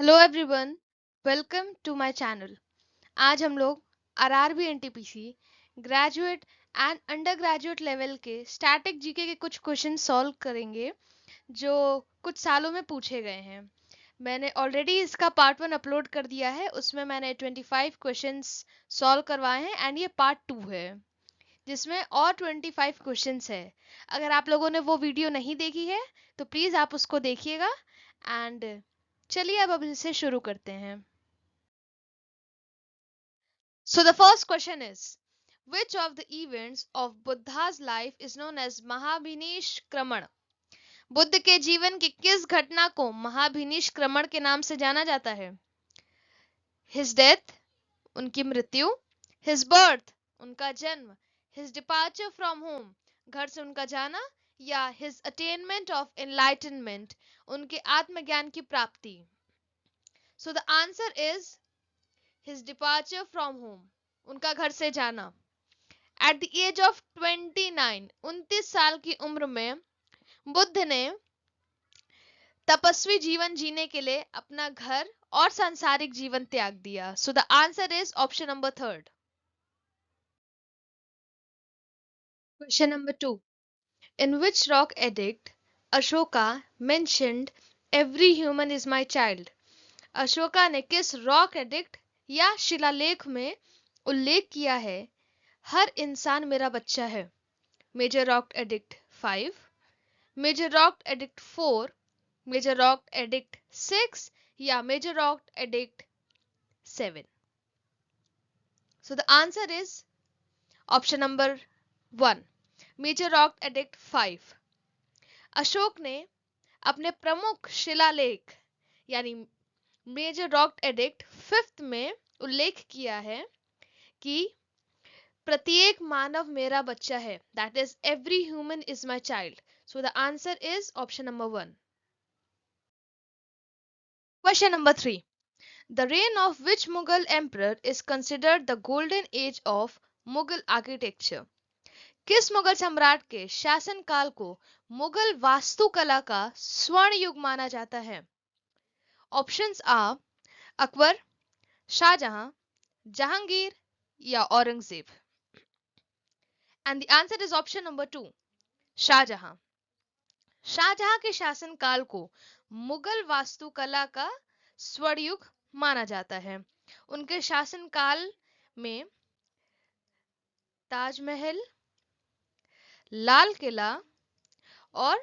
Hello everyone, welcome to my channel. आज हम लोग RRB NTPC graduate and undergraduate level के static GK के कुछ क्वेश्चन सॉल्व करेंगे जो कुछ सालों में पूछे गए हैं। मैंने ऑलरेडी इसका पार्ट 1 अपलोड कर दिया है, उसमें मैंने 25 क्वेश्चंस सॉल्व करवाए हैं एंड ये पार्ट 2 है जिसमें और 25 क्वेश्चंस है। अगर आप लोगों ने वो वीडियो नहीं देखी है तो प्लीज़ आप उसको देखिएगा। एंड चलिए अब इसे शुरू करते हैं। So the first question is, which of the events of Buddha's life is known as महाभिनिष्क्रमण? Buddha के जीवन की किस घटना को महाभिनिष्क्रमण के नाम से जाना जाता है? His death, उनकी मृत्यु, His birth, उनका जन्म, His departure from home, घर से उनका जाना, या His attainment of enlightenment, उनके आत्मज्ञान की प्राप्ति. So the answer is His departure from home, उनका घर से जाना. एट द एज ऑफ 29, 29 साल की उम्र में बुद्ध ने तपस्वी जीवन जीने के लिए अपना घर और सांसारिक जीवन त्याग दिया. सो the answer is option number 3. Question number 2. In which rock edict Ashoka mentioned every human is my child? Ashoka ने किस रॉक एडिक्ट या शिलालेख में उल्लेख किया है हर इंसान मेरा बच्चा है? Major rock edict 5, major rock edict 4, major rock edict 6 या major rock edict 7? So the answer is option number 1, major rock edict 5. Ashoka ने अपने प्रमुख शिलालेख यानी मेजर रॉक एडिक्ट 5 में उल्लेख किया है कि प्रत्येक मानव मेरा बच्चा है. That is every human is my child. So the answer is option number 1. Question number 3. The reign of which Mughal emperor is considered the golden age of Mughal architecture? किस मुगल सम्राट के शासनकाल को मुगल वास्तुकला का स्वर्ण युग माना जाता है? ऑप्शंस आर अकबर, शाहजहां, जहांगीर या Aurangzeb. And the answer is option number 2, Shahjahan. Shahjahan के शासनकाल को मुगल वास्तुकला का स्वर्ण युग माना जाता है. उनके शासनकाल में ताजमहल, लाल किला और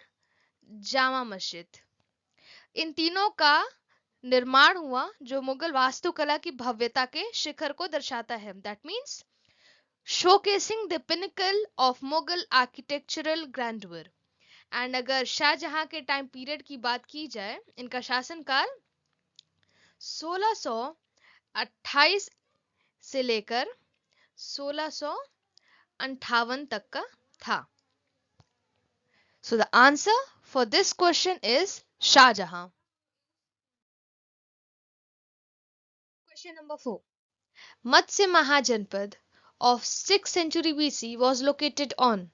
जामा मस्जिद, इन तीनों का निर्माण हुआ जो मुगल वास्तुकला की भव्यता के शिखर को दर्शाता है. That means showcasing the pinnacle of Mughal architectural grandeur. And अगर शाहजहां के टाइम पीरियड की बात की जाए, इनका शासनकाल 1628 से लेकर 1658 तक का था. So the answer for this question is Shahjahan. Question number 4. Matsya Mahajanpad of 6th century BC was located on.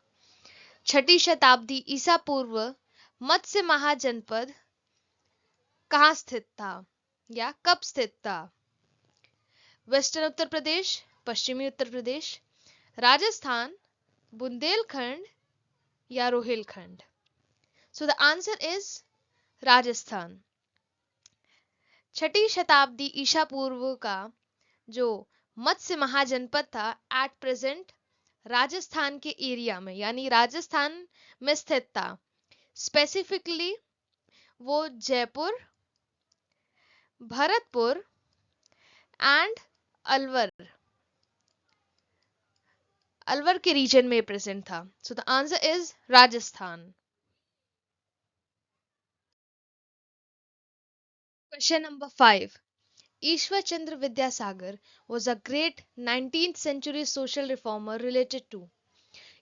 छठी शताब्दी ईसा पूर्व मत्स्य महाजनपद कहाँ स्थित था या कब स्थित था? वेस्टर्न उत्तर प्रदेश, पश्चिमी उत्तर प्रदेश, राजस्थान, बुंदेलखंड या रोहिलखंड? सो द आंसर इज राजस्थान. छठी शताब्दी ईसा पूर्व का जो मत्स्य महाजनपद था एट प्रेजेंट राजस्थान के एरिया में यानी राजस्थान में स्थित था. स्पेसिफिकली वो जयपुर, भरतपुर एंड अलवर अलवर के रीजन में प्रेजेंट था. So the answer is Rajasthan. Question number 5. Ishwar Chandra Vidyasagar was a great 19th century social reformer related to.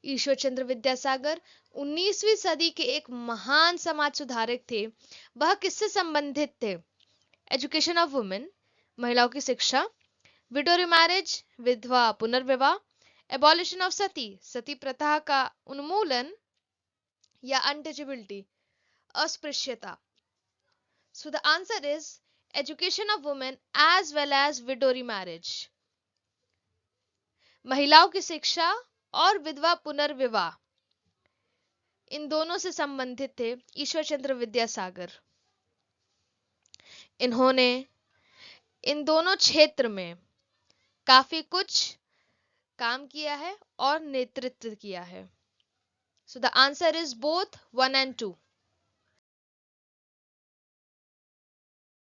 Ishwar Chandra Vidyasagar 19वीं सदी के एक महान समाज सुधारक थे. वह किससे संबंधित थे? एजुकेशन ऑफ वुमेन, महिलाओं की शिक्षा, विडो रिमैरिज, विधवा पुनर्विवाह, एबॉलिशन ऑफ सती, सती प्रथा का उन्मूलन, या अनटचेबिलिटी, अस्पृश्यता. सो the answer is education of women as well as widow remarriage, महिलाओं की शिक्षा और विधवा पुनर्विवाह, इन दोनों से संबंधित थे ईश्वर चंद्र विद्यासागर। इन्होंने इन दोनों क्षेत्र में काफी कुछ काम किया है और नेतृत्व किया है। So the answer is both 1 and 2.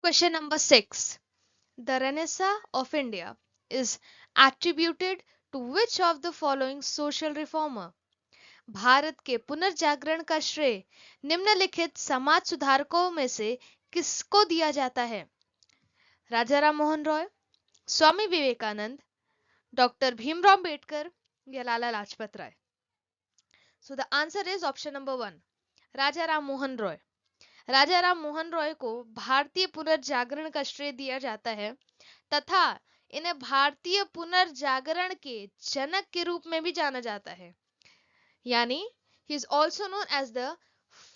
Question number 6. The Renaissance of India is attributed to which of the following social reformer? Bharat के पुनर्जागरण का श्रेय निम्नलिखित समाज सुधारकों में से किसको दिया जाता है? राजा राम मोहन रॉय, स्वामी विवेकानंद, डॉक्टर भीमराव अंबेडकर या Lala Lajpat Rai? So the answer is option number 1, Raja Ram Mohan Roy. Raja Ram Mohan Roy को भारतीय पुनर्जागरण का श्रेय दिया जाता है तथा इन्हें भारतीय पुनर्जागरण के जनक के रूप में भी जाना जाता है, यानी he is also known as the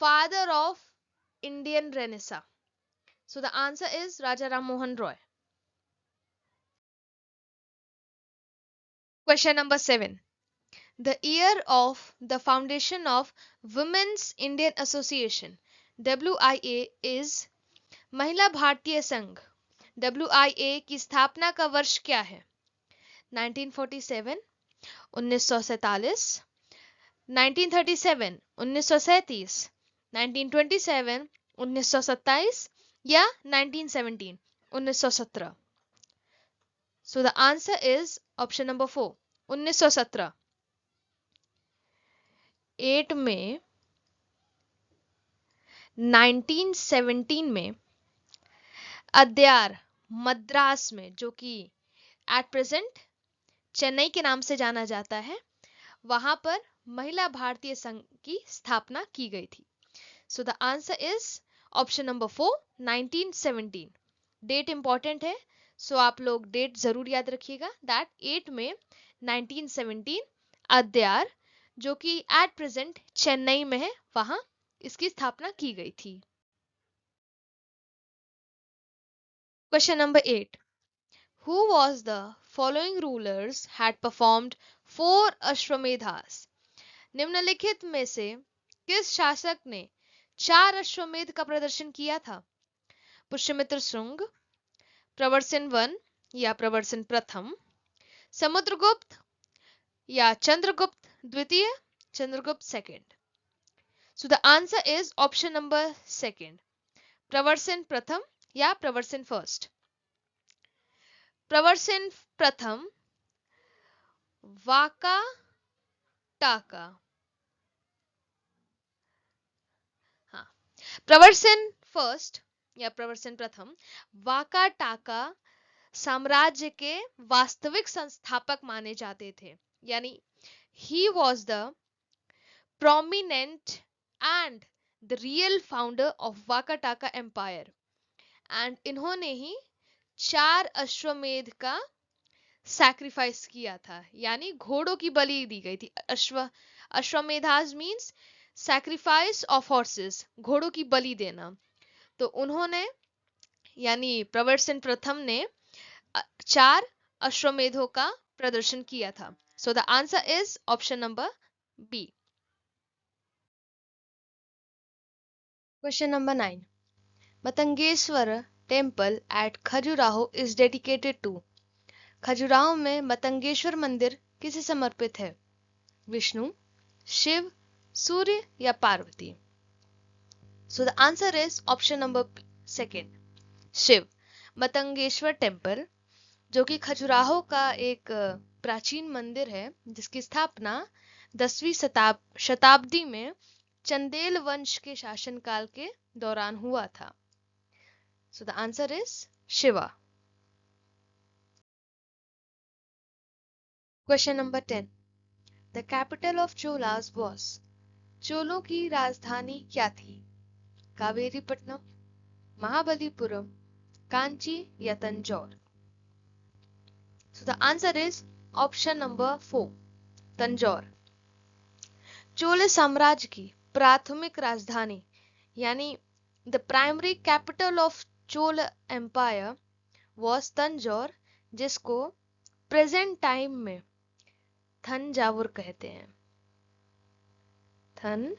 father of Indian Renaissance. So the answer is Raja Ram Mohan Roy. Question number 7. The year of the foundation of Women's Indian Association WIA is महिला भारतीय संघ WIA की स्थापना का वर्ष क्या है? 1947, 1947, 1937, 1937, 1927, 1927 या 1917, 1917? So the answer is option number 4, 1917. 8 में 1917 में अद्यार मद्रास में, जो कि एट प्रेजेंट चेन्नई के नाम से जाना जाता है, वहां पर महिला भारतीय संघ की स्थापना की गई थी। So the answer is option number 4, 1917। Date important है, सो आप लोग डेट जरूर याद रखिएगा। दैट 8 में 1917 अद्यार, जो कि एट प्रेजेंट चेन्नई में है, वहां इसकी स्थापना की गई थी। Question number 8. Who was the following rulers had performed 4 अश्वमेधास? निम्नलिखित में से किस शासक ने 4 अश्वमेध का प्रदर्शन किया था? पुष्यमित्र शुंग, प्रवरसन वन या प्रवरसन प्रथम, समुद्रगुप्त या चंद्रगुप्त द्वितीय, Chandragupta second? So the answer is option number 2, प्रवरसन प्रथम या प्रवरसन फर्स्ट। प्रवरसन प्रथम वाका टाका, हाँ, प्रवरसन फर्स्ट या प्रवरसन प्रथम वाका टाका साम्राज्य के वास्तविक संस्थापक माने जाते थे, यानी he was the prominent and the real founder of Vakataka Empire, and इन्होंने ही 4 अश्वमेध का सैक्रिफाइस किया था, यानी घोड़ों की बलि दी गई थी। अश्वमेधास मीन्स सैक्रिफाइस ऑफ हॉर्सेस, घोड़ों की बलि देना। तो उन्होंने यानी प्रवरसन प्रथम ने 4 अश्वमेधों का प्रदर्शन किया था। So the answer is option number B. Question number 9. Matangeshwar temple at Khajuraho is dedicated to? Khajuraho में मतंगेश्वर मंदिर किसे समर्पित है? विष्णु, शिव, सूर्य या Parvati? So the answer is option number 2, Shiva. Matangeshwar temple, जो कि खजुराहो का एक प्राचीन मंदिर है, जिसकी स्थापना 10वीं शताब्दी में चंदेल वंश के शासनकाल के दौरान हुआ था। So the answer is Shiva. Question number 10. The capital of Cholas was? चोलों की राजधानी क्या थी? कावेरीपट्टनम, महाबलीपुरम, कांची या Tanjore? So the answer is option number 4, Tanjore. Chola साम्राज्य की प्राथमिक राजधानी यानी the primary capital of Chola empire was Tanjore, जिसको प्रेजेंट टाइम में थंजावुर कहते हैं। थंजावुर,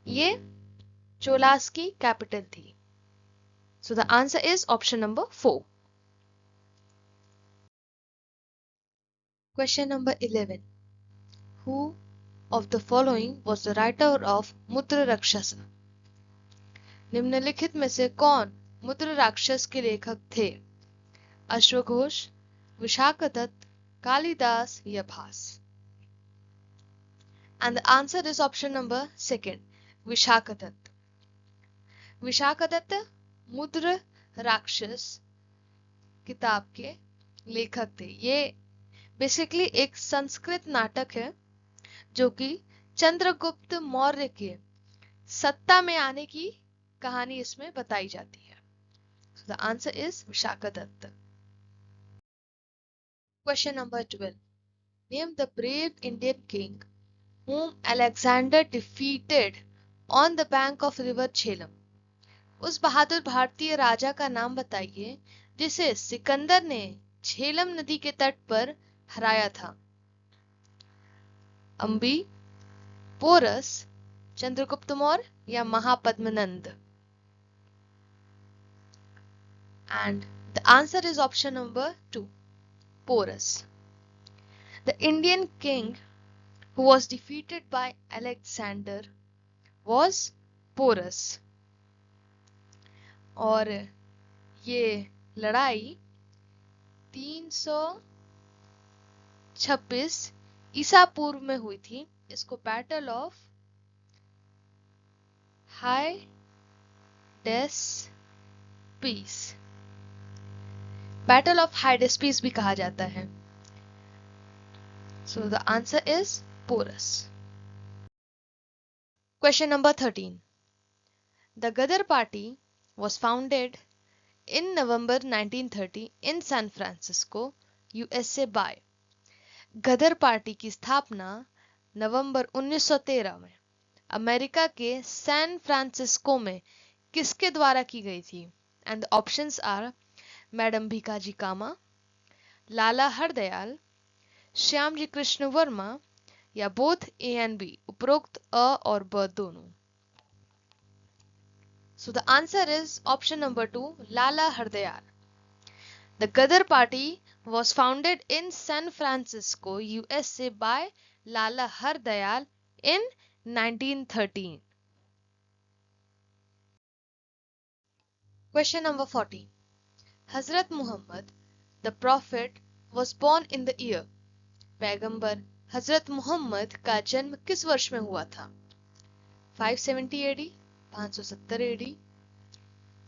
ये चोलास की कैपिटल थी। So the answer is option number 4। Question number 11, who of the following was the writer of मुद्र राक्षस? निम्नलिखित में से कौन मुद्र राक्षस के लेखक थे? अश्वघोष, विशाखदत्त, कालिदास या भास? And the answer is option number 2, Vishakhadatta. Vishakhadatta मुद्र राक्षस किताब के लेखक थे। ये बेसिकली एक संस्कृत नाटक है जो कि चंद्रगुप्त मौर्य के सत्ता में आने की कहानी इसमें बताई जाती है। So the answer is Vishakhadatta. Question number 12. Name the brave Indian king whom Alexander defeated on the bank of river Jhelum. उस बहादुर भारतीय राजा का नाम बताइए जिसे सिकंदर ने झेलम नदी के तट पर हराया था। अंबी, पोरस, चंद्रगुप्त मौर्य या Mahapadmananda? And the answer is option number 2, Porus. The Indian king who was defeated by Alexander was Porus. और ये लड़ाई 326 ईसा पूर्व में हुई थी। इसको battle of Hydaspes, battle of Hydaspes भी कहा जाता है। So the answer is Porus. Question number 13. The Ghadar party was founded in November 1930 in San Francisco, USA by. Ghadar party की स्थापना नवंबर 1913 में अमेरिका के सैन फ्रांसिस्को में किसके द्वारा की गई थी? And the options are madam Bhikaji Cama, Lala Hardayal, Shyamji Krishna Varma या बोथ ए एंड बी, उपरोक्त अ और ब दोनों? So the answer is option number 2, Lala Hardayal. The Gadar Party was founded in San Francisco, USA by Lala Hardayal in 1913. Question number 14. Hazrat Muhammad, the Prophet, was born in the year. पैगंबर हजरत मोहम्मद का जन्म किस वर्ष में हुआ था? 570 AD, 570 AD,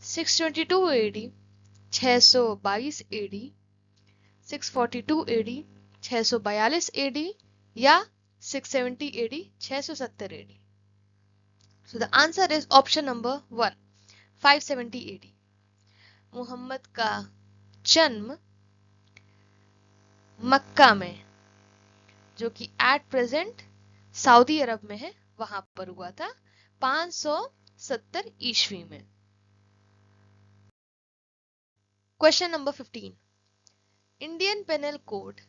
622 AD, 622 AD, 642 AD, 642 AD या 670 AD, 670 AD? So the answer is option number 1, 570 AD. Muhammad का जन्म मक्का में, जो कि एट प्रेजेंट सऊदी अरब में है, वहां पर हुआ था 570 ईस्वी में। Question number 15. Indian penal code,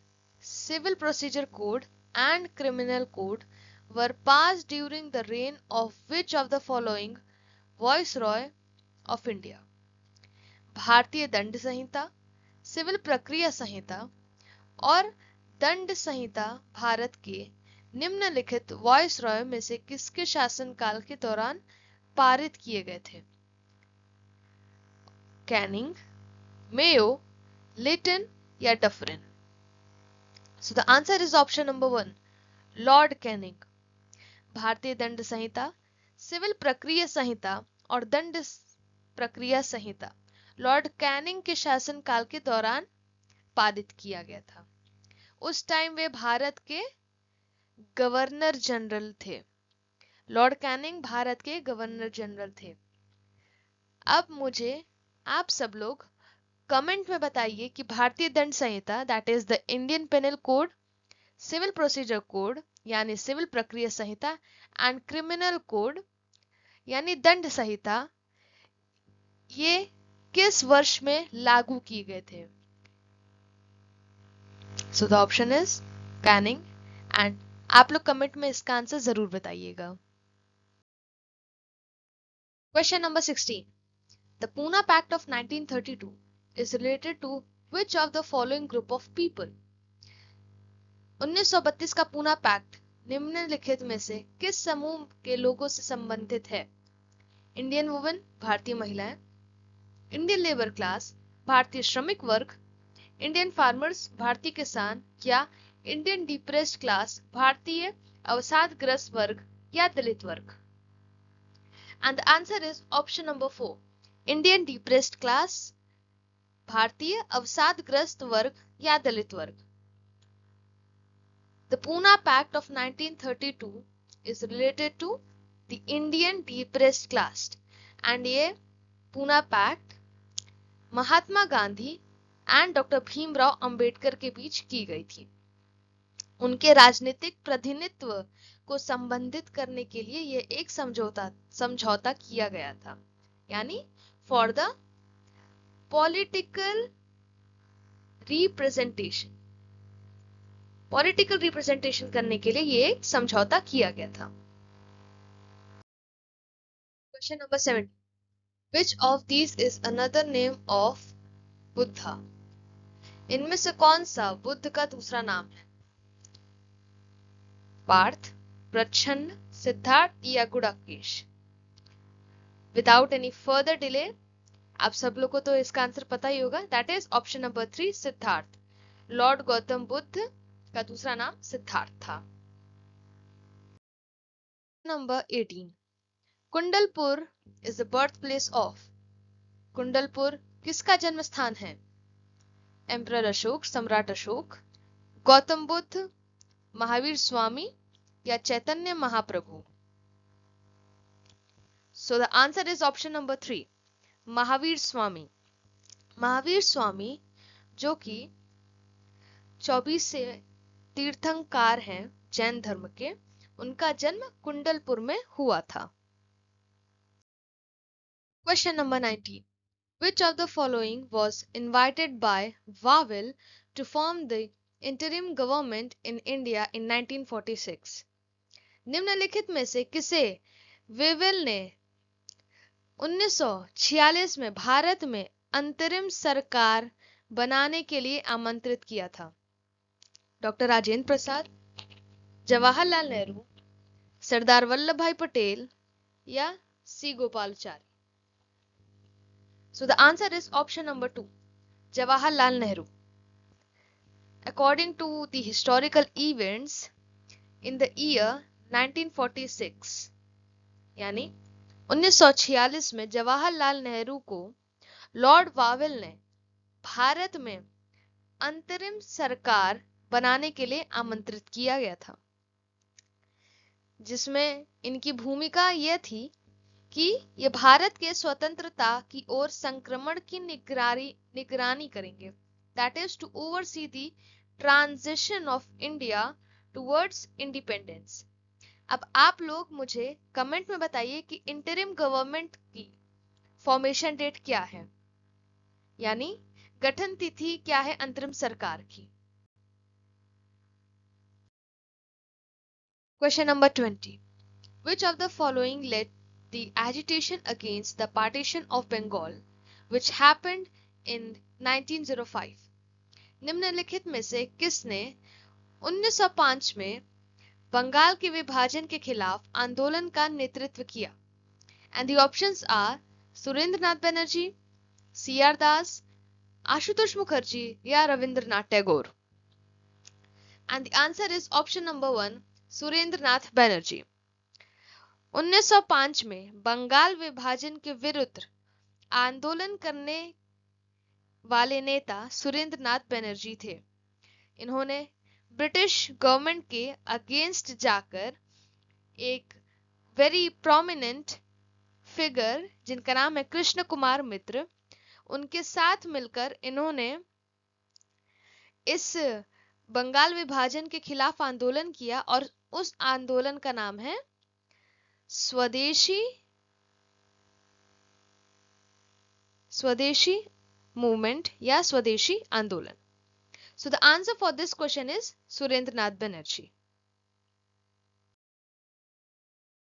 civil procedure code and criminal code were passed during the reign of which of the following viceroy of India? भारतीय दंड संहिता, सिविल प्रक्रिया संहिता और दंड संहिता भारत के निम्नलिखित वाइसरॉय में से किसके शासनकाल के दौरान पारित किए गए थे? कैनिंग, मेयो, लिटन या Dufferin? So the answer is option number 1, Lord Canning. भारतीय दंड संहिता, सिविल प्रक्रिया संहिता और दंड प्रक्रिया संहिता लॉर्ड कैनिंग के शासनकाल के दौरान पारित किया गया था। उस टाइम वे भारत के गवर्नर जनरल थे। लॉर्ड कैनिंग भारत के गवर्नर जनरल थे। अब मुझे आप सब लोग कमेंट में बताइए कि भारतीय दंड संहिता, that is the Indian penal code, civil procedure code यानी सिविल प्रक्रिया संहिता एंड क्रिमिनल कोड यानी दंड संहिता ये किस वर्ष में लागू किए गए थे? So the option is Canning and आप लोग कमेंट में इसका आंसर जरूर बताइएगा। Question number 16, the Poona pact of 1932 is related to which of the following group of people? 1932 का पूना पैक्ट निम्नलिखित में से किस समूह के लोगों से संबंधित है? इंडियन वुमेन भारतीय महिलाएं, इंडियन लेबर क्लास भारतीय श्रमिक वर्ग, इंडियन फार्मर्स भारतीय किसान या इंडियन डिप्रेस्ड क्लास भारतीय अवसादग्रस्त वर्ग या दलित वर्ग? And the answer is option number 4, Indian depressed class भारतीय अवसादग्रस्त वर्ग या दलित वर्ग। The Pune Pact of 1932 is related to the Indian depressed class and ये Poona pact Mahatma Gandhi and doctor Bhimrao Ambedkar के बीच की गई थी। उनके राजनीतिक प्रतिनिधित्व को संबंधित करने के लिए ये एक समझौता किया गया था, यानी फॉर द पॉलिटिकल रिप्रेजेंटेशन करने के लिए ये एक समझौता किया गया था। Question number 7, which of these is another name of Buddha? इनमें से कौन सा बुद्ध का दूसरा नाम है? पार्थ, प्रच्छन्न, सिद्धार्थ या Gudakesh? Without any further delay आप सब लोग को तो इसका आंसर पता ही होगा, that is option number 3 Siddharth. Lord Gautam Buddha का दूसरा नाम सिद्धार्थ था। Number 18, Kundalpur is the birth place of. Kundalpur किसका जन्म स्थान है? एम्परर अशोक, सम्राट अशोक, गौतम बुद्ध, महावीर स्वामी या Chaitanya Mahaprabhu? So the answer is option number 3 Mahavir Swami. Mahavir Swami जो कि 24 से तीर्थंकर हैं जैन धर्म के, उनका जन्म कुंडलपुर में हुआ था। Question number 19, which of the following was invited by Wavell to form the interim government in India in 1946? निम्नलिखित में से किसे वेवेल ने 1946 में भारत में अंतरिम सरकार बनाने के लिए आमंत्रित किया था? डॉक्टर राजेंद्र प्रसाद, जवाहरलाल नेहरू, सरदार वल्लभ भाई पटेल या सी Gopalachari? So the answer is option number 2 Jawaharlal Nehru. According to the historical events in the year 1946 यानी 1946 में जवाहरलाल नेहरू को लॉर्ड वावेल ने भारत में अंतरिम सरकार बनाने के लिए आमंत्रित किया गया था, जिसमें इनकी भूमिका यह थी कि ये भारत के स्वतंत्रता की ओर संक्रमण की निगरानी करेंगे, that is to oversee the transition of India towards independence. अब आप लोग मुझे कमेंट में बताइए कि इंटरिम गवर्नमेंट की फॉर्मेशन डेट क्या है, यानी गठन तिथि क्या है अंतरिम सरकार की। Question number 20, which of the following led the agitation against the partition of Bengal which happened in 1905? निम्नलिखित में से किसने 1905 में बंगाल के विभाजन के खिलाफ आंदोलन का नेतृत्व किया? And the options are Surendranath Banerjee, C R Das, Ashutosh Mukherjee या Rabindranath Tagore? And the answer is option number 1 Surendranath Banerjee. 1905 में बंगाल विभाजन के विरुद्ध आंदोलन करने वाले नेता सुरेंद्रनाथ बनर्जी थे। इन्होंने ब्रिटिश गवर्नमेंट के अगेंस्ट जाकर एक वेरी प्रोमिनेंट फिगर जिनका नाम है कृष्ण कुमार मित्र, उनके साथ मिलकर इन्होंने इस बंगाल विभाजन के खिलाफ आंदोलन किया और उस आंदोलन का नाम है स्वदेशी मूवमेंट या स्वदेशी आंदोलन. So the answer for this question is Surendranath Banerjee.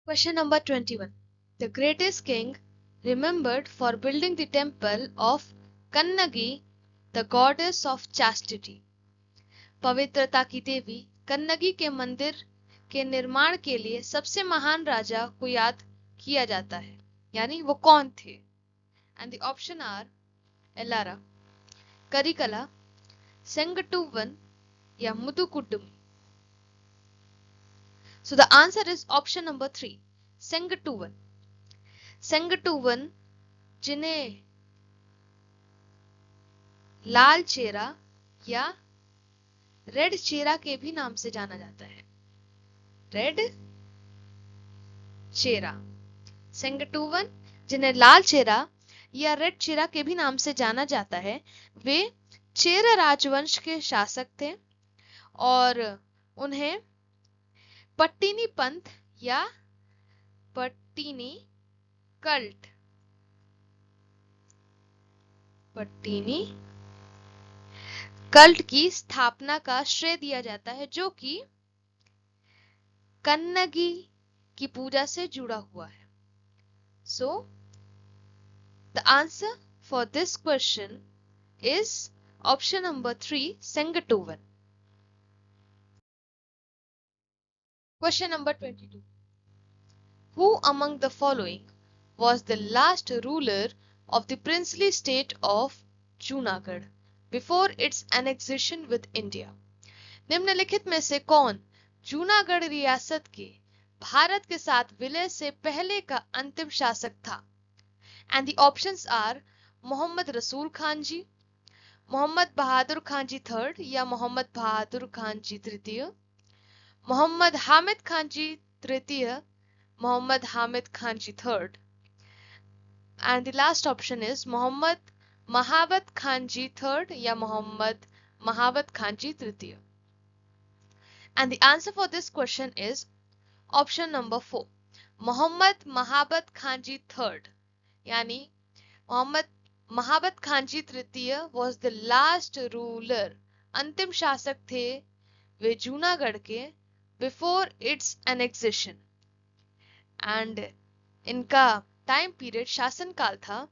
Question number 21. The greatest king remembered for building the temple of Kannagi, the goddess of chastity. पवित्रता की देवी कन्नगी के मंदिर के निर्माण के लिए सबसे महान राजा को याद किया जाता है, यानी वो कौन थे? And the option are Ellara, Karikala, Sengatuvan या Muthukudum. So the answer is option number 3, Sengatuvan. Sengatuvan जिन्हें लाल चेरा या रेड चेरा के भी नाम से जाना जाता है. रेड चेरा, सेंगटूवन जिन्हें लाल चेरा या रेड चेरा के भी नाम से जाना जाता है, वे चेरा राजवंश के शासक थे और उन्हें पट्टिनी पंथ या पट्टिनी कल्ट की स्थापना का श्रेय दिया जाता है, जो कि कन्नगी की पूजा से जुड़ा हुआ है. So the answer for this question is option number 3, Sengatuvan. Question number 22. Who among the following was the last ruler of the princely state of Junagadh before its annexation with India? निम्नलिखित में से कौन जूनागढ़ रियासत के भारत के साथ विलय से पहले का अंतिम शासक था? And the options are Mohammad रसूल खान जी, मोहम्मद बहादुर खान जी थर्ड या मोहम्मद बहादुर खान जी तृतीय, मोहम्मद हामिद खान जी तृतीय, Mohammad Hamid Khan ji third, and the last option is Mohammad Mahawat Khan ji third या मोहम्मद महावत खान जी तृतीय. And the answer for this question is option number 4, Mohammad Mahabat Khan ji third, यानी मोहम्मद महाबत खान जी तृतीय was the last ruler, अंतिम शासक थे वे जूनागढ़ के before its annexation, and इनका टाइम पीरियड शासन काल था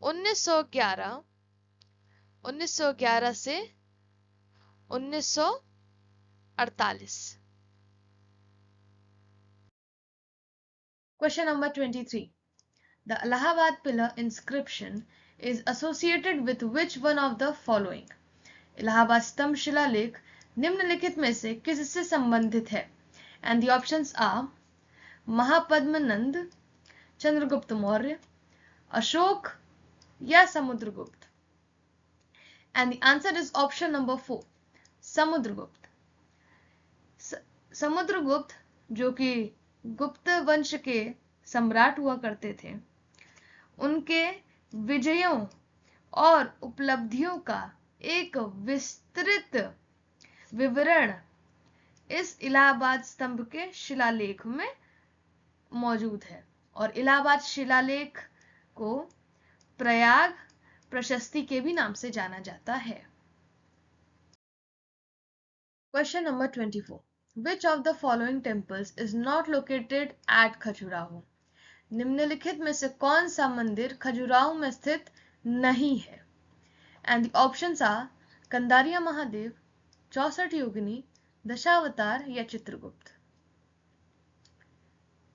1911 से 1948. Question number 23. The Allahabad pillar inscription is associated with which one of the following? Allahabad स्तंभ शिलालेख निम्नलिखित में से किससे संबंधित है? And the options are Mahapadmananda, Chandragupta Maurya, Ashok या Samudragupta. And the answer is option number 4, Samudragupta. Samudragupta जो कि गुप्त वंश के सम्राट हुआ करते थे, उनके विजयों और उपलब्धियों का एक विस्तृत विवरण इस इलाहाबाद स्तंभ के शिलालेख में मौजूद है और इलाहाबाद शिलालेख को प्रयाग प्रशस्ति के भी नाम से जाना जाता है. Question number 24. Which of the following temples is not located at Khajuraho? निम्नलिखित में से कौन सा मंदिर खजुराहो में स्थित नहीं है? And the options are Kandariya Mahadev, 64 योगिनी, दशावतार या Chitragupta.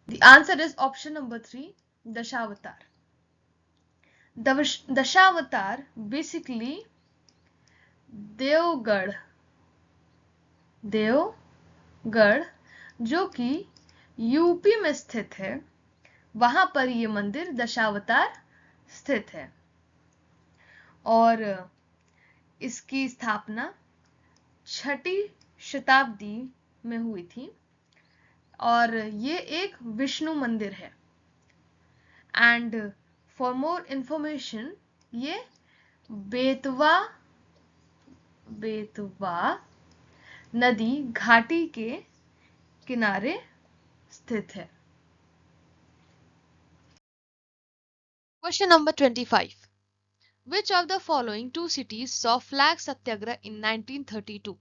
The answer is option number 3, Dashavatar. Dashavatar basically Deogarh जो कि यूपी में स्थित है, वहां पर ये मंदिर दशावतार स्थित है और इसकी स्थापना 6ठी शताब्दी में हुई थी और ये एक विष्णु मंदिर है. एंड फॉर मोर इंफॉर्मेशन, ये बेतवा नदी घाटी के किनारे स्थित है। Question number 25. Which of the following two cities saw flag Satyagraha in 1932?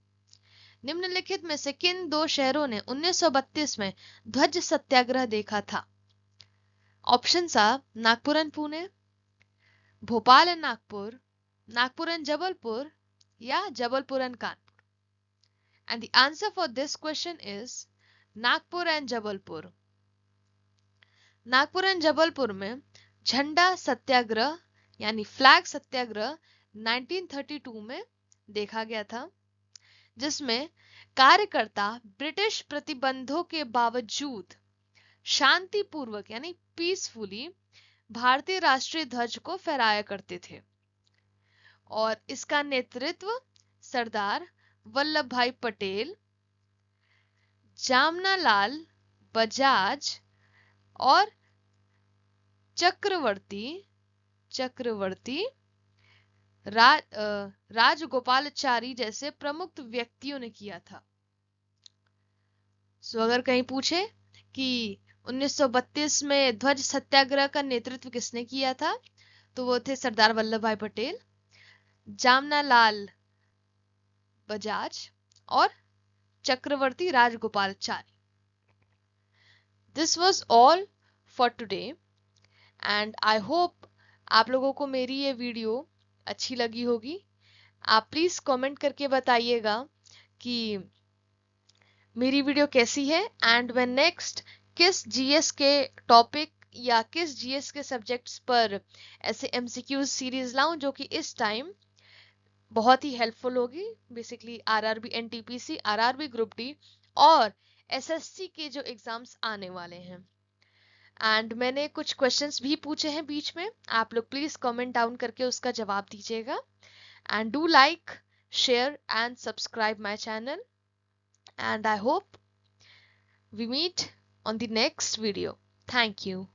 निम्नलिखित में से किन दो शहरों ने 1932 में ध्वज सत्याग्रह देखा था? Options are Nagpur and Pune, Bhopal and Nagpur, Nagpur and Jabalpur या Jabalpur and Kanpur. And the answer for this question is Nagpur and Jabalpur. Nagpur and Jabalpur में झंडा सत्याग्रह यानी फ्लैग सत्याग्रह 1932 में देखा गया था, जिसमें कार्यकर्ता ब्रिटिश प्रतिबंधों के बावजूद शांतिपूर्वक यानी पीसफुली भारतीय राष्ट्रीय ध्वज को फहराया करते थे और इसका नेतृत्व सरदार वल्लभ भाई पटेल, जामनालाल बजाज और चक्रवर्ती राजगोपालाचारी जैसे प्रमुख व्यक्तियों ने किया था. सो अगर कहीं पूछे कि 1932 में ध्वज सत्याग्रह का नेतृत्व किसने किया था, तो वो थे सरदार वल्लभ भाई पटेल, जामनालाल बजाज और Chakravarti Rajagopalachari. This was all for today and I hope आप लोगों को मेरी ये वीडियो अच्छी लगी होगी. आप प्लीज कमेंट करके बताइएगा कि मेरी वीडियो कैसी है एंड मैं नेक्स्ट किस जीएस के टॉपिक या किस जीएस के सब्जेक्ट्स पर ऐसे एमसीक्यूज सीरीज लाऊं जो कि इस टाइम बहुत ही हेल्पफुल होगी. Basically RRB NTPC, RRB group D और एसएससी के जो एग्जाम्स आने वाले हैं. एंड मैंने कुछ क्वेश्चंस भी पूछे हैं बीच में, आप लोग प्लीज कमेंट डाउन करके उसका जवाब दीजिएगा. And do like, share and subscribe my channel and I hope we meet on the next video. Thank you.